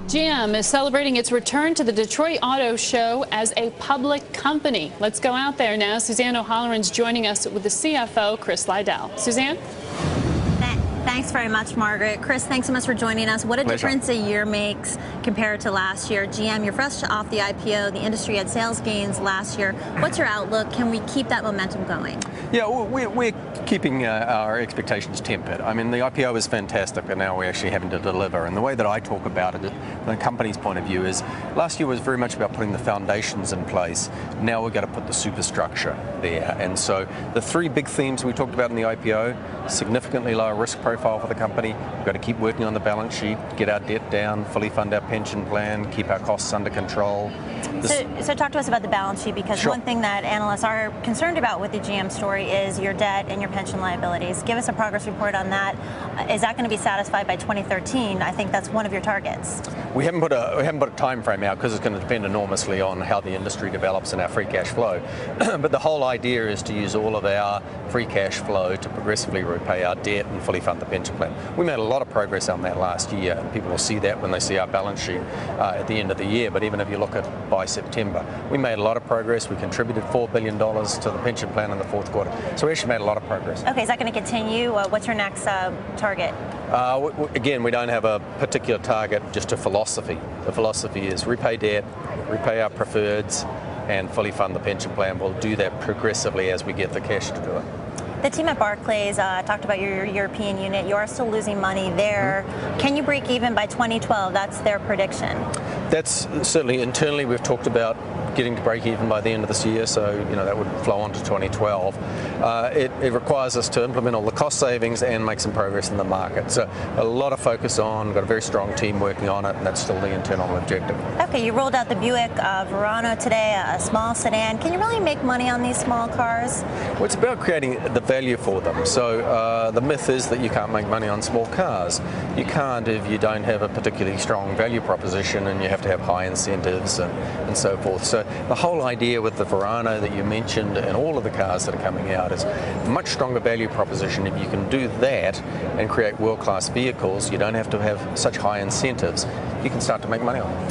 GM is celebrating its return to the Detroit Auto Show as a public company. Let's go out there now. Suzanne O'Halloran's joining us with the CFO, Chris Liddell. Suzanne? Thanks very much, Margaret. Chris, thanks so much for joining us. What a difference a year makes compared to last year. GM, you're fresh off the IPO. The industry had sales gains last year. What's your outlook? Can we keep that momentum going? Yeah, we're keeping our expectations tempered. I mean, the IPO was fantastic, but now we're actually having to deliver. And the way that I talk about it, from the company's point of view, is last year was very much about putting the foundations in place. Now we've got to put the superstructure there. And so the three big themes we talked about in the IPO: significantly lower risk profile for the company. We've got to keep working on the balance sheet, get our debt down, fully fund our pension plan, keep our costs under control. So talk to us about the balance sheet, because Sure. One thing that analysts are concerned about with the GM story is your debt and your pension liabilities. Give us a progress report on that. Is that going to be satisfied by 2013? I think that's one of your targets. We haven't put a time frame out because it's going to depend enormously on how the industry develops and our free cash flow. But the whole idea is to use all of our free cash flow to progressively repay our debt and fully fund the pension plan. We made a lot of progress on that last year, and people will see that when they see our balance sheet at the end of the year. But even if you look at by September, we made a lot of progress. We contributed $4 billion to the pension plan in the fourth quarter. So we actually made a lot of progress. Okay, is that going to continue? What's your next target? Again, we don't have a particular target, just a philosophy. The philosophy is repay debt, repay our preferreds, and fully fund the pension plan. We'll do that progressively as we get the cash to do it. The team at Barclays talked about your European unit. You are still losing money there. Mm-hmm. Can you break even by 2012? That's their prediction. That's certainly internally we've talked about getting to break even by the end of this year, so that would flow on to 2012. It requires us to implement all the cost savings and make some progress in the market. So a lot of focus on, got a very strong team working on it, and that's still the internal objective. Okay, you rolled out the Buick Verano today, a small sedan. Can you really make money on these small cars? Well, it's about creating the value for them. So the myth is that you can't make money on small cars. You can't if you don't have a particularly strong value proposition, and you have to have high incentives and so forth. So the whole idea with the Verano that you mentioned and all of the cars that are coming out is a much stronger value proposition. If you can do that and create world-class vehicles, you don't have to have such high incentives. You can start to make money on them.